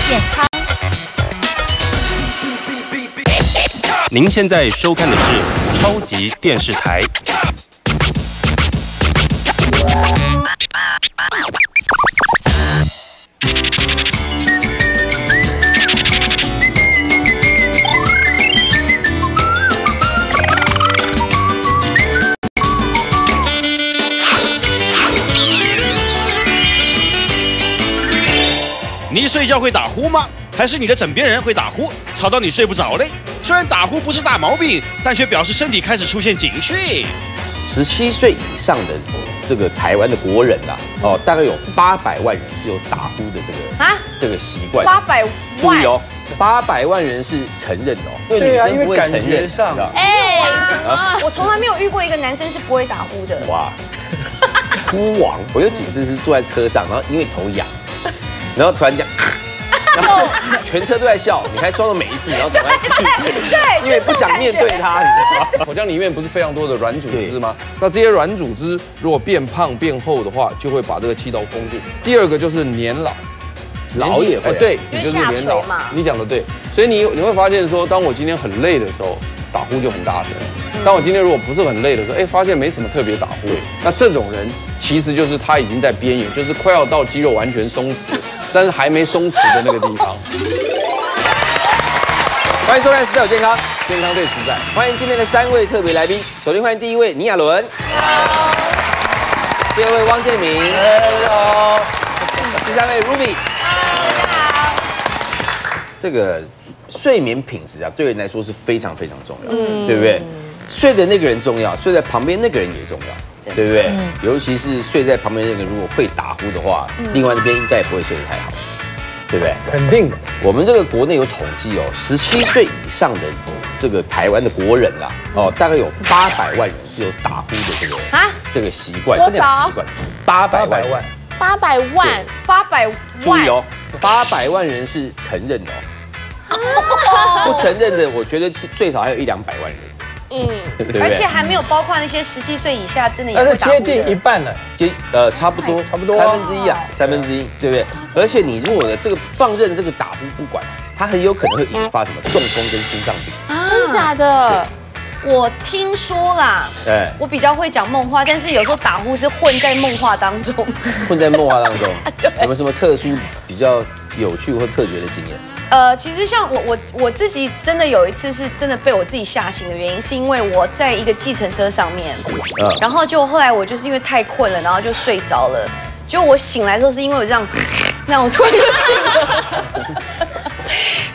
健康。您现在收看的是超级电视台。你睡觉会打呼吗？还是你的枕边人会打呼，吵到你睡不着嘞？虽然打呼不是大毛病，但却表示身体开始出现警讯。17岁以上的这个台湾的国人啊，大概有800万人是有打呼的这个习惯。800万。注意哦，800万人是承认的哦。对啊，女生不会承认，因为感觉上，我从来没有遇过一个男生是不会打呼的。哇，呼王！我有几次是坐在车上，然后因为头痒，然后突然讲。然后全车都在笑，你还装作没事，然后赶快对，因为不想面对它，你知道吗？口腔里面不是非常多的软组织吗？那这些软组织如果变胖变厚的话，就会把这个气道封住。第二个就是年老，老也会，对，你就是年老。你讲的对，所以你会发现说，当我今天很累的时候，打呼就很大声。当我今天如果不是很累的时候，发现没什么特别打呼，那这种人其实就是他已经在边缘，就是快要到肌肉完全松弛。但是还没松弛的那个地方。欢迎收看《时代有健康》，健康最实在。欢迎今天的3位特别来宾。首先欢迎第一位倪亚伦，第二位汪建民，好，第3位 Ruby， 这个睡眠品质啊，对人来说是非常非常重要，对不对？睡的那个人重要，睡在旁边那个人也重要，对不对？尤其是睡在旁边那个人如果会打呼的话，另外那边应该也不会睡得太好，对不对？肯定的。我们这个国内有统计哦，17岁以上的这个台湾的国人大概有800万人是有打呼的这个习惯。多少？800万。800万，800万。注意哦，800万人是承认的哦，不承认的，我觉得最少还有100-200万人。而且还没有包括那些17岁以下真的也但是会打呼的。接近一半了，差不多1/3，3/1，对不对？而且你如果这个放任这个打呼不管，它很有可能会引发什么中风跟心脏病。真的假的？我听说啦，我比较会讲梦话，但是有时候打呼是混在梦话当中。混在梦话当中，有没有什么特殊、比较有趣或特别的经验？其实像我自己真的有一次是真的被我自己吓醒的原因，是因为我在一个计程车上面，然后就后来我就是因为太困了，然后就睡着了。就我醒来的时候是因为我这样，那我突然就醒了。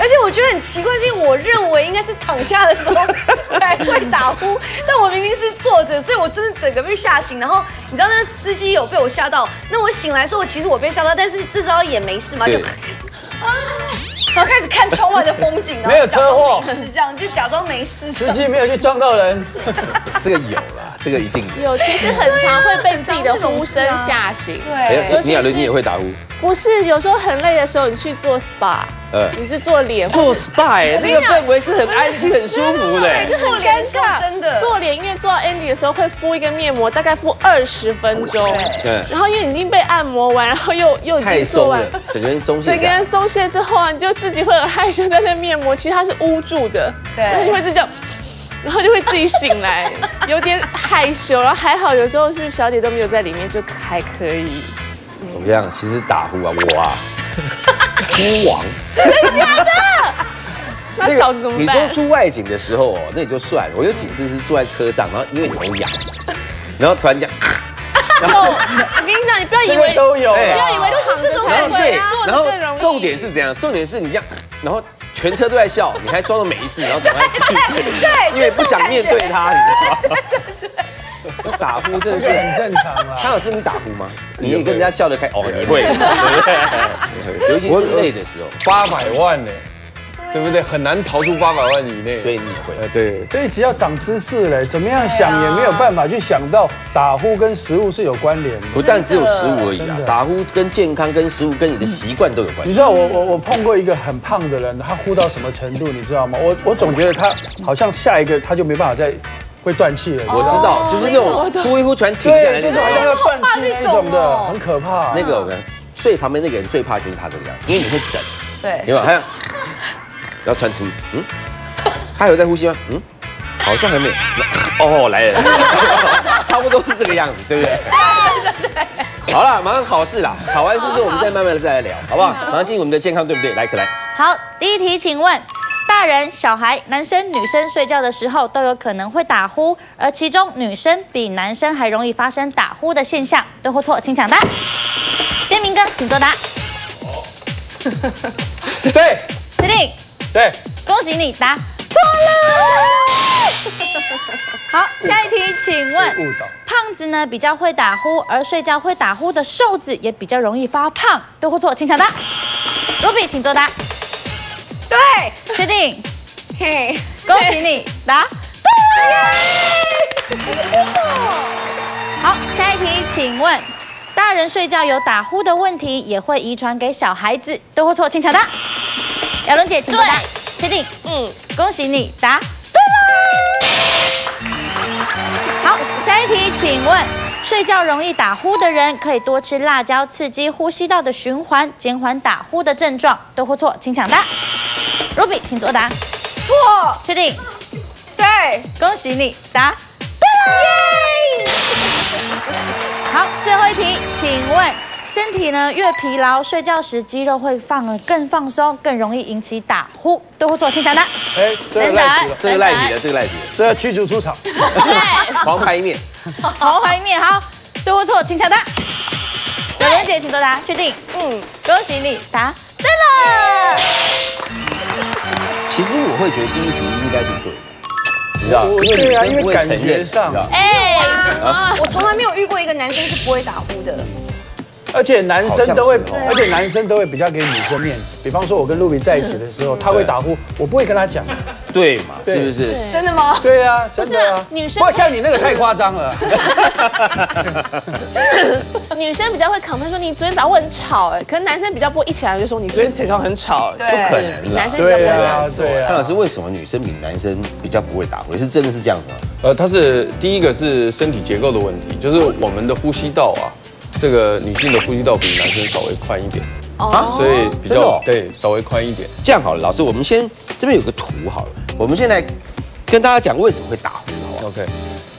而且我觉得很奇怪，是因为我认为应该是躺下的时候才会打呼，但我明明是坐着，所以我真的整个被吓醒。然后你知道那司机有被我吓到，那我醒来的时候，其实我被吓到，但是至少也没事嘛，就然后开始看窗外的风景，没有车祸，是这样，就假装没事。司机没有去撞到人，这个有啦，这个一定有。其实很常会被自己的呼声吓醒。对，倪亚伦你也会打呼？不是，有时候很累的时候，你去做 SPA，你是做脸，做 SPA， 那个氛围是很安静、很舒服的，就很尴尬，真的。做脸，因为做到 ending 的时候会敷一个面膜，大概敷20分钟。对。然后因为你已经被按摩完，然后又已经做完，整个人松懈。整个人松懈之后啊，你就自己会很害羞，在那面膜其实它是捂住的，对，你会这样。然后就会自己醒来，有点害羞，然后还好有时候是小姐都没有在里面，就还可以。我跟你讲，其实打呼啊，我呼王，真的假的？那嫂子怎么办？你说出外景的时候那也就算了。我有几次是坐在车上，然后因为头痒，然后突然讲，然后我跟你讲，你不要以为都有，不要以为躺着才会，然后重点是怎样？重点是你这样，然后全车都在笑，你还装作没事，然后赶快对，因为不想面对它，你知道吗？打呼真的是很正常啦。他有说你打呼吗？你跟人家笑得开哦，你会，对不对？尤其是累的时候，800万呢，对不对？很难逃出800万以内，所以你也会。对，这一集要长知识嘞，怎么样想也没有办法去想到打呼跟食物是有关联的。不但只有食物而已啊，打呼跟健康、跟食物、跟你的习惯都有关系。你知道我碰过一个很胖的人，他呼到什么程度，你知道吗？我总觉得他好像下一个他就没办法再会断气了。我知道，就是那种呼一呼全停下来，就是好像要断气那种的，很可怕。那个我们睡旁边那个人最怕就是他这个样，因为你会等。对，有没有？还有，要穿出，他有在呼吸吗？好像还没。哦，来了，差不多是这个样子，对不对？对。好了，马上考试啦，考完试之后我们再慢慢的再来聊，好不好？马上进入我们的健康，对不对？来，可来。好，第一题，请问，大人、小孩、男生、女生睡觉的时候都有可能会打呼，而其中女生比男生还容易发生打呼的现象，对或错？请抢答。建明哥，请作答。对，确定？对，恭喜你答错了。好，下一题，请问，胖子呢比较会打呼，而睡觉会打呼的瘦子也比较容易发胖，对或错？请抢答。Ruby，请作答。对，确定？嘿，恭喜你答对了。好，下一题，请问，大人睡觉有打呼的问题，也会遗传给小孩子，对或错？请抢答。亚伦姐，请作答。确定？恭喜你答对了。好，下一题，请问，睡觉容易打呼的人可以多吃辣椒，刺激呼吸道的循环，减缓打呼的症状，对或错？请抢答。Ruby， 请作答。错，确定？对，恭喜你答对了。耶！好，最后一题，请问身体呢越疲劳，睡觉时肌肉会更放松，更容易引起打呼，对或错？请抢答。哎，这个赖题了，这个赖题了，这个赖题了，这要驱逐出场。对，黄牌一面。黄牌一面，好，对或错？请抢答。有人姐，请作答。确定？恭喜你答对了。其实我会觉得第一题应该是对的，你知道？对啊，因为感觉上，我从来没有遇过一个男生是不会打呼的。而且男生都会比较给女生面子。比方说，我跟露比在一起的时候，他会打呼，我不会跟他讲。对嘛？是不是？真的吗？对啊，真的啊。女生不过像你那个太夸张了。女生比较会 complain 说你昨天早上很吵可是男生比较不会一起来就说你昨天起床很吵对，不可能比男生比较不会这样。对啊。潘老师，为什么女生比男生比较不会打呼？是真的是这样子吗？它是第一个是身体结构的问题，就是我们的呼吸道啊，这个女性的呼吸道比男生稍微宽一点，所以比较对稍微宽一点。这样好了，老师，我们先这边有个图好了，我们先来跟大家讲为什么会打呼，好不好 ？OK，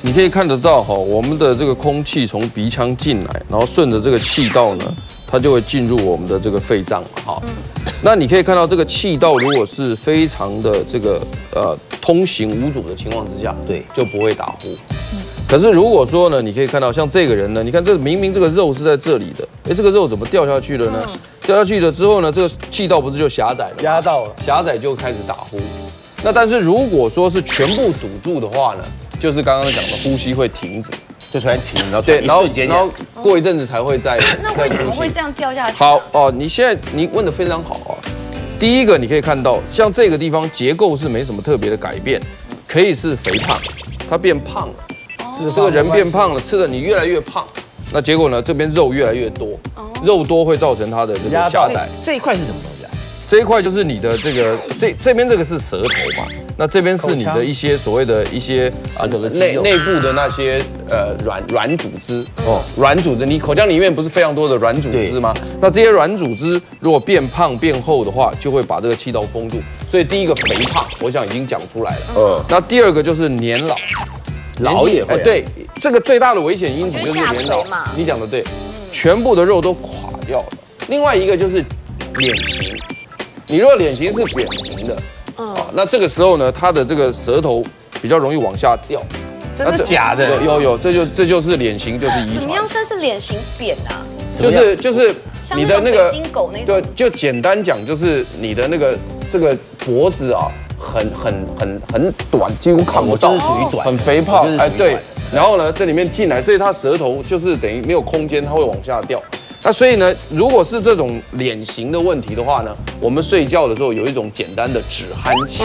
你可以看得到哈，我们的这个空气从鼻腔进来，然后顺着这个气道呢，它就会进入我们的这个肺脏嘛，哈。那你可以看到这个气道如果是非常的这个通行无阻的情况之下，对，就不会打呼。可是如果说呢，你可以看到像这个人呢，你看这明明这个肉是在这里的，这个肉怎么掉下去了呢？掉下去了之后呢，这个气道不是就狭窄了？压到了，狭窄就开始打呼。那但是如果说是全部堵住的话呢，就是刚刚讲的呼吸会停止，就突然停，然后对，然后过一阵子才会再那为什么会这样掉下去？好哦，你问得非常好啊。第一个你可以看到，像这个地方结构是没什么特别的改变，可以是肥胖，它变胖了。这个人变胖了，吃的你越来越胖，那结果呢？这边肉越来越多，肉多会造成它的这个狭窄。这一块是什么东西啊？这一块就是你的这个这边这个是舌头嘛，那这边是你的一些所谓的一些内部的那些软组织哦，软组织，你口腔里面不是非常多的软组织吗？那这些软组织如果变胖变厚的话，就会把这个气道封住。所以第一个肥胖，我想已经讲出来了。那第二个就是年老。老也会对，这个最大的危险因子就是年老。你讲的对，全部的肉都垮掉了。另外一个就是脸型，你如果脸型是扁平的，那这个时候呢，它的这个舌头比较容易往下掉。真的假的？有，这就是脸型，就是遗传。怎么样算是脸型扁啊？就是你的那个北京狗那种。对，就简单讲，就是你的那个这个脖子啊。很短，几乎看不到，就是属于短，很肥胖，对。然后呢，这里面进来，所以它舌头就是等于没有空间，它会往下掉。那所以呢，如果是这种脸型的问题的话呢，我们睡觉的时候有一种简单的止鼾器，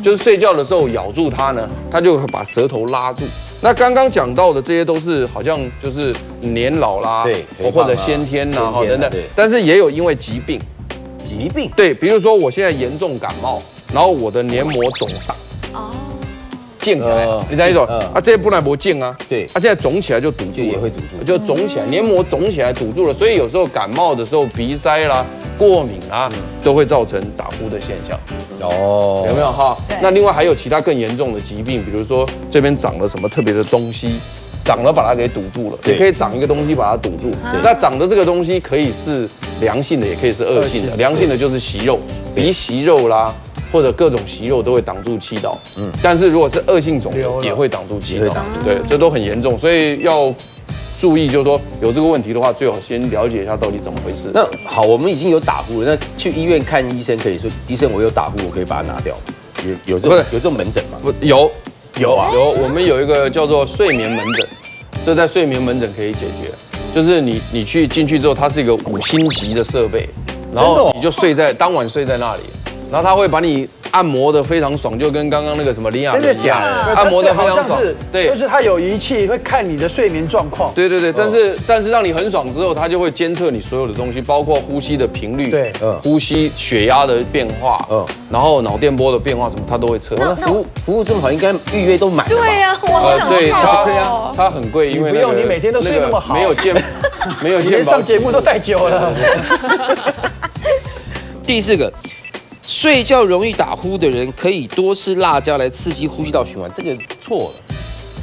就是睡觉的时候咬住它呢，它就会把舌头拉住。那刚刚讲到的这些都是好像就是年老啦，对，或者先天呐，哈等等。但是也有因为疾病，对，比如说我现在严重感冒。然后我的黏膜肿大，痉起来，你知道啊？这些本来不痉啊，对，现在肿起来就堵住，也会堵住，就肿起来，黏膜肿起来堵住了。所以有时候感冒的时候，鼻塞啦，过敏啊，都会造成打呼的现象。哦，有没有哈？那另外还有其他更严重的疾病，比如说这边长了什么特别的东西，长了把它给堵住了，也可以长一个东西把它堵住。那长的这个东西可以是良性的，也可以是恶性的。良性的就是息肉，鼻息肉啦。或者各种息肉都会挡住气道，但是如果是恶性肿瘤也会挡住气道，对，这都很严重，所以要注意，就是说有这个问题的话，最好先了解一下到底怎么回事。那好，我们已经有打呼了，那去医院看医生可以说，医生我有打呼，我可以把它拿掉，有这种门诊吗？不，有，我们有一个叫做睡眠门诊，这在睡眠门诊可以解决，就是你进去之后，它是一个5星级的设备，然后你就当晚睡在那里。然后他会把你按摩的非常爽，就跟刚刚那个什么林雅真的假的？按摩的非常爽，对，就是他有仪器会看你的睡眠状况。对，但是让你很爽之后，他就会监测你所有的东西，包括呼吸的频率，对，呼吸血压的变化，然后脑电波的变化什么，他都会测。那服务这么好，应该预约都满了。对呀，我想对它很贵，因为不用你每天都睡那么好，没有健保，连上节目都带久了。第4个。睡觉容易打呼的人可以多吃辣椒来刺激呼吸道循环，这个错了。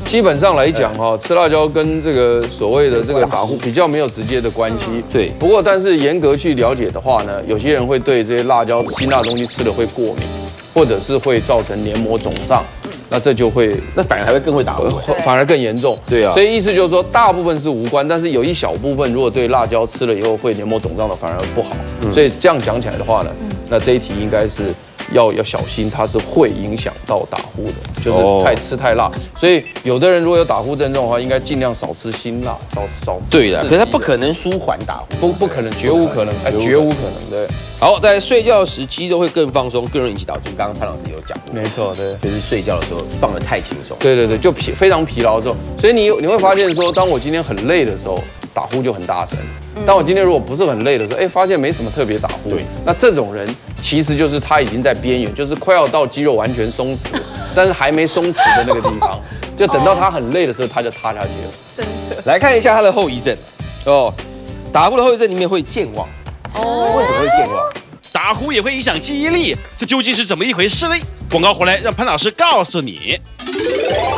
基本上来讲哈，吃辣椒跟这个所谓的这个打呼比较没有直接的关系。对。不过，但是严格去了解的话呢，有些人会对这些辣椒、辛辣的东西吃了会过敏，或者是会造成黏膜肿胀。那这就会，那反而还会更会打呼，反而更严重。对啊。所以意思就是说，大部分是无关，但是有一小部分如果对辣椒吃了以后会黏膜肿胀的，反而不好。所以这样讲起来的话呢，那这一题应该是要小心，它是会影响到打呼的，就是吃太辣。所以有的人如果有打呼症状的话，应该尽量少吃辛辣，少吃。对的，可是它不可能舒缓打呼，不可能，绝无可能，绝无可能。对。好，在睡觉时肌肉会更放松，更容易引起打呼。刚刚潘老师有讲过，没错，对，就是睡觉的时候放得太轻松。对，就非常疲劳的时候，所以你会发现说，当我今天很累的时候，打呼就很大声。当我今天如果不是很累的时候，发现没什么特别打呼，那这种人其实就是他已经在边缘，就是快要到肌肉完全松弛，但是还没松弛的那个地方，就等到他很累的时候，他就塌下去了。真的。来看一下他的后遗症哦，打呼的后遗症里面会健忘。为什么会健忘？打呼也会影响记忆力，这究竟是怎么一回事呢？广告回来，让潘老师告诉你。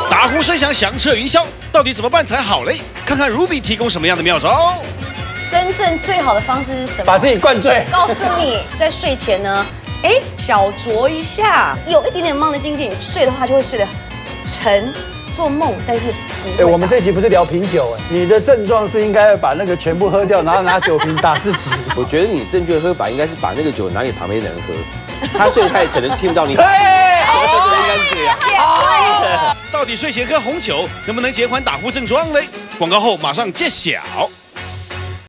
打呼声响响彻云霄，到底怎么办才好嘞？看看 Ruby 提供什么样的妙招。真正最好的方式是什么？把自己灌醉。告诉你，在睡前呢，小酌一下，有一点点梦的境界，你睡的话就会睡得沉。做梦，但是我们这集不是聊品酒你的症状是应该把那个全部喝掉，然后拿酒瓶打自己。我觉得你正确的喝法应该是把那个酒拿给旁边的人喝，他睡太沉了听不到你。对，应该是这样。到底睡前喝红酒能不能减缓打呼症状嘞？广告后马上揭晓。